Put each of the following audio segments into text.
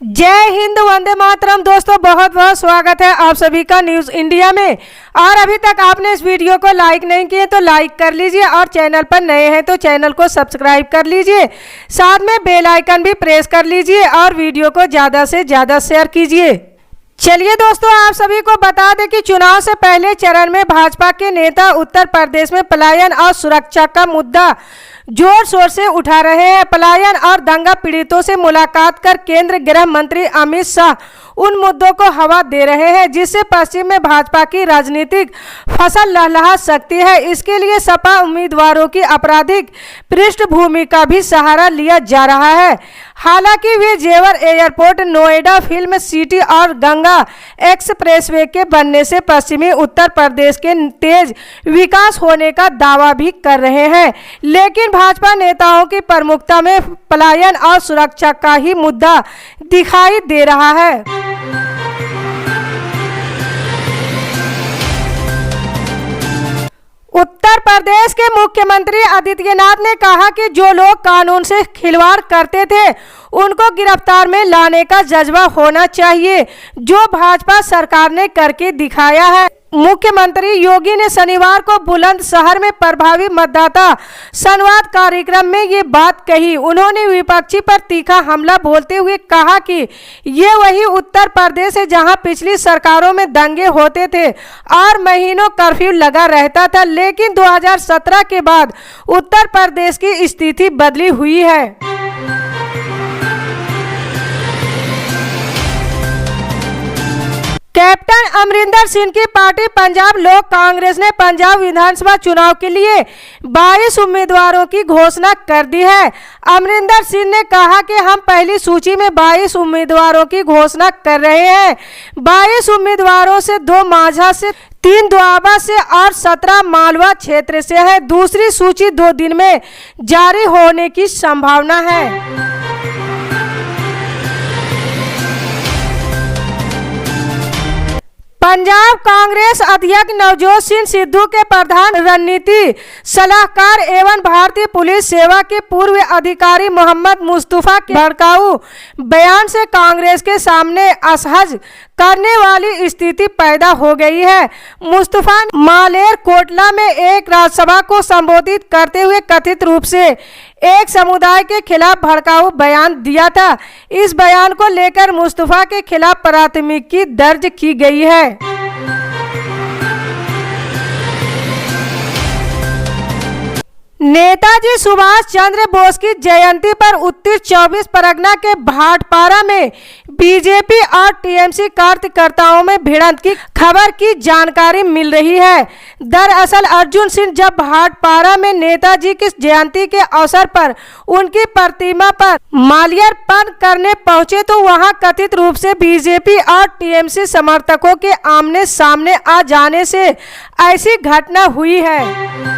जय हिंद, वंदे मातरम। दोस्तों बहुत बहुत स्वागत है आप सभी का न्यूज़ इंडिया में। और अभी तक आपने इस वीडियो को लाइक नहीं किए तो लाइक कर लीजिए और चैनल पर नए हैं तो चैनल को सब्सक्राइब कर लीजिए, साथ में बेल आइकन भी प्रेस कर लीजिए और वीडियो को ज़्यादा से ज़्यादा शेयर कीजिए। चलिए दोस्तों, आप सभी को बता दें कि चुनाव से पहले चरण में भाजपा के नेता उत्तर प्रदेश में पलायन और सुरक्षा का मुद्दा जोर शोर से उठा रहे हैं। पलायन और दंगा पीड़ितों से मुलाकात कर केंद्रीय गृह मंत्री अमित शाह उन मुद्दों को हवा दे रहे हैं जिससे पश्चिम में भाजपा की राजनीतिक फसल लहलहा सकती है। इसके लिए सपा उम्मीदवारों की आपराधिक पृष्ठभूमि का भी सहारा लिया जा रहा है। हालांकि वे जेवर एयरपोर्ट, नोएडा फिल्म सिटी और गंगा एक्सप्रेसवे के बनने से पश्चिमी उत्तर प्रदेश के तेज विकास होने का दावा भी कर रहे हैं, लेकिन भाजपा नेताओं की प्रमुखता में पलायन और सुरक्षा का ही मुद्दा दिखाई दे रहा है। उत्तर प्रदेश के मुख्यमंत्री आदित्यनाथ ने कहा कि जो लोग कानून से खिलवाड़ करते थे उनको गिरफ्तार में लाने का जज्बा होना चाहिए, जो भाजपा सरकार ने करके दिखाया है। मुख्यमंत्री योगी ने शनिवार को बुलंदशहर में प्रभावी मतदाता संवाद कार्यक्रम में ये बात कही। उन्होंने विपक्षी पर तीखा हमला बोलते हुए कहा कि ये वही उत्तर प्रदेश है जहां पिछली सरकारों में दंगे होते थे और महीनों कर्फ्यू लगा रहता था, लेकिन 2017 के बाद उत्तर प्रदेश की स्थिति बदली हुई है। कैप्टन अमरिंदर सिंह की पार्टी पंजाब लोक कांग्रेस ने पंजाब विधानसभा चुनाव के लिए 22 उम्मीदवारों की घोषणा कर दी है। अमरिंदर सिंह ने कहा कि हम पहली सूची में 22 उम्मीदवारों की घोषणा कर रहे हैं। 22 उम्मीदवारों से 2 माझा से, 3 दोआबा से और 17 मालवा क्षेत्र से है। दूसरी सूची 2 दिन में जारी होने की संभावना है। पंजाब कांग्रेस अध्यक्ष नवजोत सिंह सिद्धू के प्रधान रणनीति सलाहकार एवं भारतीय पुलिस सेवा के पूर्व अधिकारी मोहम्मद मुस्तफा के भड़काऊ बयान से कांग्रेस के सामने असहज करने वाली स्थिति पैदा हो गई है। मुस्तफा ने मालेर कोटला में एक राज्यसभा को संबोधित करते हुए कथित रूप से एक समुदाय के खिलाफ भड़काऊ बयान दिया था। इस बयान को लेकर मुस्तफा के खिलाफ प्राथमिकी दर्ज की गई है। नेताजी सुभाष चंद्र बोस की जयंती पर उत्तर 24 परगना के भाटपारा में बीजेपी और टीएमसी कार्यकर्ताओं में भिड़ंत की खबर की जानकारी मिल रही है। दरअसल अर्जुन सिंह जब भाटपारा में नेताजी की जयंती के अवसर पर उनकी प्रतिमा पर माल्यार्पण करने पहुंचे तो वहां कथित रूप से बीजेपी और टीएमसी समर्थकों के आमने सामने आ जाने से ऐसी घटना हुई है।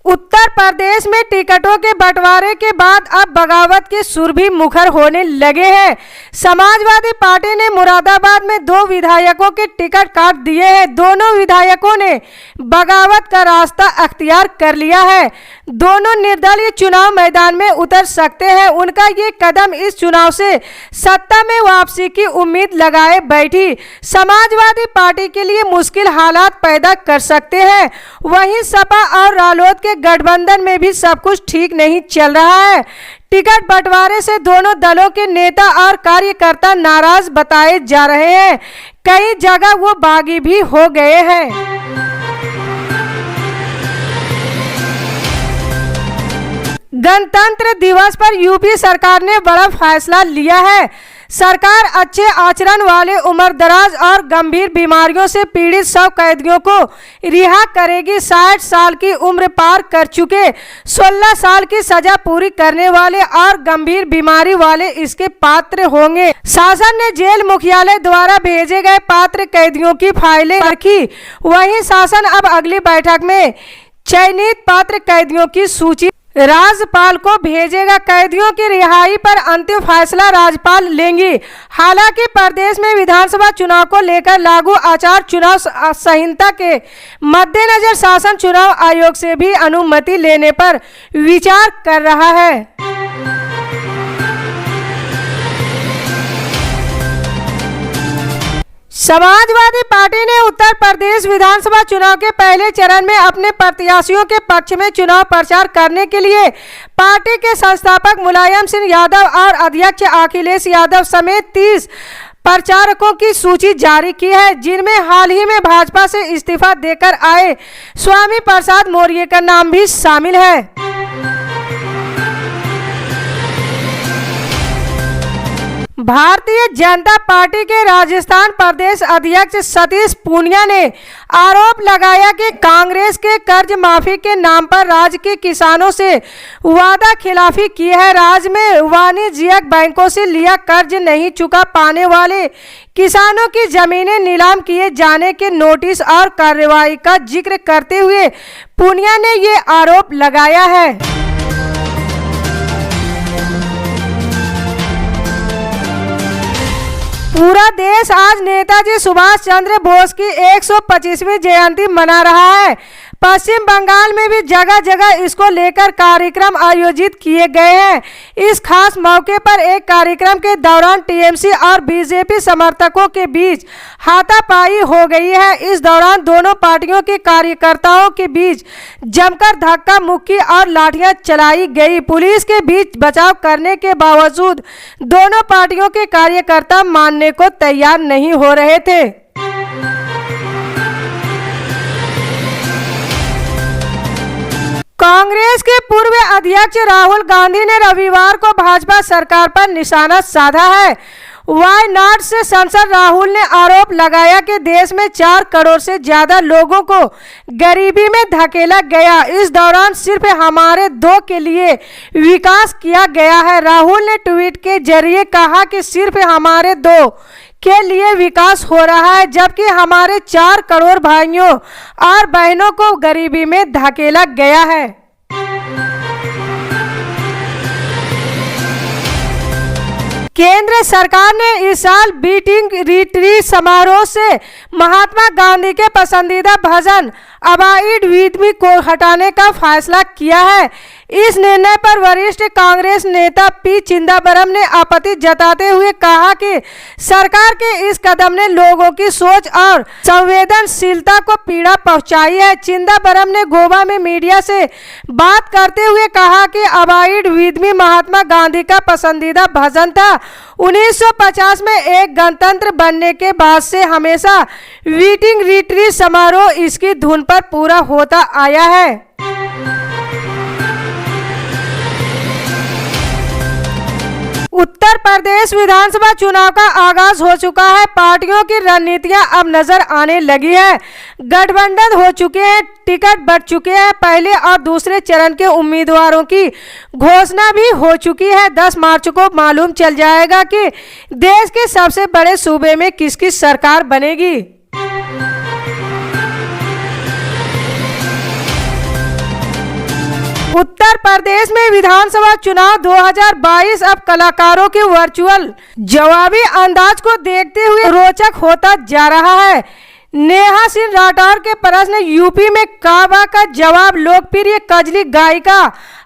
उत्तर प्रदेश में टिकटों के बंटवारे के बाद अब बगावत के सुर भी मुखर होने लगे हैं। समाजवादी पार्टी ने मुरादाबाद में 2 विधायकों के टिकट काट दिए हैं। दोनों विधायकों ने बगावत का रास्ता अख्तियार कर लिया है। दोनों निर्दलीय चुनाव मैदान में उतर सकते हैं। उनका ये कदम इस चुनाव से सत्ता में वापसी की उम्मीद लगाए बैठी समाजवादी पार्टी के लिए मुश्किल हालात पैदा कर सकते हैं। वहीं सपा और रालोद के गठबंधन में भी सब कुछ ठीक नहीं चल रहा है। टिकट बंटवारे से दोनों दलों के नेता और कार्यकर्ता नाराज बताए जा रहे हैं। कई जगह वो बागी भी हो गए हैं। गणतंत्र दिवस पर यूपी सरकार ने बड़ा फैसला लिया है। सरकार अच्छे आचरण वाले उम्रदराज और गंभीर बीमारियों से पीड़ित 100 कैदियों को रिहा करेगी। 60 साल की उम्र पार कर चुके, 16 साल की सजा पूरी करने वाले और गंभीर बीमारी वाले इसके पात्र होंगे। शासन ने जेल मुख्यालय द्वारा भेजे गए पात्र कैदियों की फाइलें रखी। वहीं शासन अब अगली बैठक में चयनित पात्र कैदियों की सूची राज्यपाल को भेजेगा। कैदियों की रिहाई पर अंतिम फैसला राज्यपाल लेंगी। हालांकि प्रदेश में विधानसभा चुनाव को लेकर लागू आचार चुनाव संहिता के मद्देनजर शासन चुनाव आयोग से भी अनुमति लेने पर विचार कर रहा है। समाजवादी पार्टी ने उत्तर प्रदेश विधानसभा चुनाव के पहले चरण में अपने प्रत्याशियों के पक्ष में चुनाव प्रचार करने के लिए पार्टी के संस्थापक मुलायम सिंह यादव और अध्यक्ष अखिलेश यादव समेत 30 प्रचारकों की सूची जारी की है, जिनमें हाल ही में भाजपा से इस्तीफा देकर आए स्वामी प्रसाद मौर्य का नाम भी शामिल है। भारतीय जनता पार्टी के राजस्थान प्रदेश अध्यक्ष सतीश पूनिया ने आरोप लगाया कि कांग्रेस के कर्ज माफी के नाम पर राज्य के किसानों से वादा खिलाफी की है। राज्य में वाणिज्यिक बैंकों से लिया कर्ज नहीं चुका पाने वाले किसानों की जमीनें नीलाम किए जाने के नोटिस और कार्रवाई का जिक्र करते हुए पूनिया ने ये आरोप लगाया है। पूरा देश आज नेताजी सुभाष चंद्र बोस की 125वीं जयंती मना रहा है। पश्चिम बंगाल में भी जगह जगह इसको लेकर कार्यक्रम आयोजित किए गए हैं। इस खास मौके पर एक कार्यक्रम के दौरान टीएमसी और बीजेपी समर्थकों के बीच हाथापाई हो गई है। इस दौरान दोनों पार्टियों के कार्यकर्ताओं के बीच जमकर धक्का मुक्की और लाठियां चलाई गई। पुलिस के बीच बचाव करने के बावजूद दोनों पार्टियों के कार्यकर्ता मानने को तैयार नहीं हो रहे थे। कांग्रेस के पूर्व अध्यक्ष राहुल गांधी ने रविवार को भाजपा सरकार पर निशाना साधा है। वायनाड से सांसद राहुल ने आरोप लगाया कि देश में 4 करोड़ से ज्यादा लोगों को गरीबी में धकेला गया। इस दौरान सिर्फ हमारे 2 के लिए विकास किया गया है। राहुल ने ट्वीट के जरिए कहा कि सिर्फ हमारे 2 के लिए विकास हो रहा है, जबकि हमारे 4 करोड़ भाइयों और बहनों को गरीबी में धकेला गया है। केंद्र सरकार ने इस साल बीटिंग रिट्रीट समारोह से महात्मा गांधी के पसंदीदा भजन अबाइड विद मी को हटाने का फैसला किया है। इस निर्णय पर वरिष्ठ कांग्रेस नेता पी चिदंबरम ने आपत्ति जताते हुए कहा कि सरकार के इस कदम ने लोगों की सोच और संवेदनशीलता को पीड़ा पहुंचाई है। चिदंबरम ने गोवा में मीडिया से बात करते हुए कहा कि abide with me Mahatma Gandhi का पसंदीदा भजन था। 1950 में एक गणतंत्र बनने के बाद से हमेशा बीटिंग रिट्रीट समारोह इसकी धुन पर पूरा होता आया है। उत्तर प्रदेश विधानसभा चुनाव का आगाज हो चुका है। पार्टियों की रणनीतियां अब नजर आने लगी है। गठबंधन हो चुके हैं, टिकट बढ़ चुके हैं। पहले और दूसरे चरण के उम्मीदवारों की घोषणा भी हो चुकी है। 10 मार्च को मालूम चल जाएगा कि देश के सबसे बड़े सूबे में किसकी सरकार बनेगी। उत्तर प्रदेश में विधानसभा चुनाव 2022 अब कलाकारों के वर्चुअल जवाबी अंदाज को देखते हुए रोचक होता जा रहा है। नेहा सिंह राठौर के प्रश्न यूपी में काबा का जवाब लोकप्रिय कजली गायिका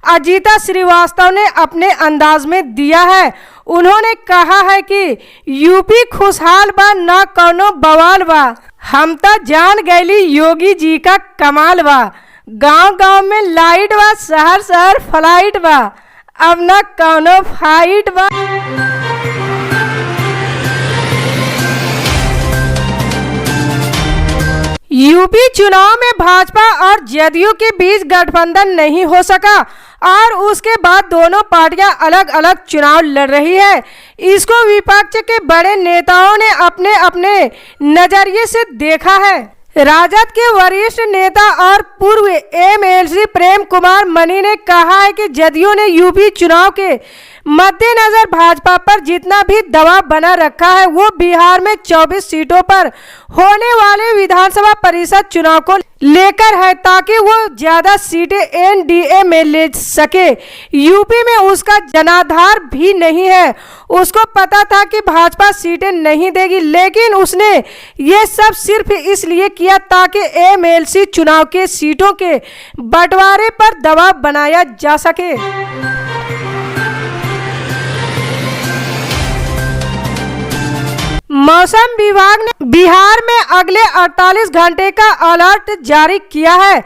अजीता श्रीवास्तव ने अपने अंदाज में दिया है। उन्होंने कहा है कि यूपी खुशहाल बा न कौनो बवाल बा, हम तो जान गैली योगी जी का कमाल बा। गांव गांव में लाइट बा, शहर शहर फ्लाइट बा, अब न कौनो फाइट बा। यूपी चुनाव में भाजपा और जदयू के बीच गठबंधन नहीं हो सका और उसके बाद दोनों पार्टियां अलग अलग चुनाव लड़ रही है। इसको विपक्ष के बड़े नेताओं ने अपने अपने नजरिए से देखा है। राजद के वरिष्ठ नेता और पूर्व एमएलसी प्रेम कुमार मनी ने कहा है कि जदयू ने यूपी चुनाव के मद्देनजर भाजपा पर जितना भी दबाव बना रखा है वो बिहार में 24 सीटों पर होने वाले विधानसभा परिषद चुनाव को लेकर है, ताकि वो ज्यादा सीटें एनडीए में ले सके। यूपी में उसका जनाधार भी नहीं है। उसको पता था कि भाजपा सीटें नहीं देगी, लेकिन उसने ये सब सिर्फ इसलिए किया ताकि एमएलसी चुनाव के सीटों के बंटवारे पर दबाव बनाया जा सके। मौसम विभाग ने बिहार में अगले 48 घंटे का अलर्ट जारी किया है।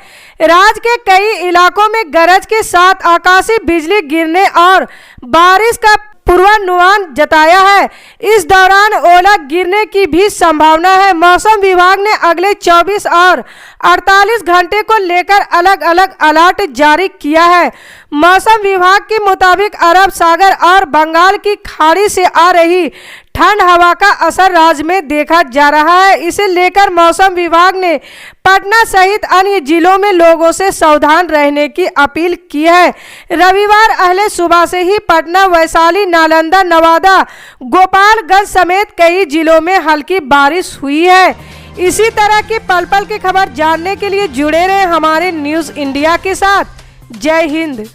राज्य के कई इलाकों में गरज के साथ आकाशीय बिजली गिरने और बारिश का पूर्वानुमान जताया है। इस दौरान ओला गिरने की भी संभावना है। मौसम विभाग ने अगले 24 और 48 घंटे को लेकर अलग अलग अलर्ट जारी किया है। मौसम विभाग के मुताबिक अरब सागर और बंगाल की खाड़ी से आ रही ठंड हवा का असर राज्य में देखा जा रहा है। इसे लेकर मौसम विभाग ने पटना सहित अन्य जिलों में लोगों से सावधान रहने की अपील की है। रविवार अहले सुबह से ही पटना, वैशाली, नालंदा, नवादा, गोपालगंज समेत कई जिलों में हल्की बारिश हुई है। इसी तरह की पल पल की खबर जानने के लिए जुड़े रहे हमारे न्यूज़ इंडिया के साथ। जय हिंद।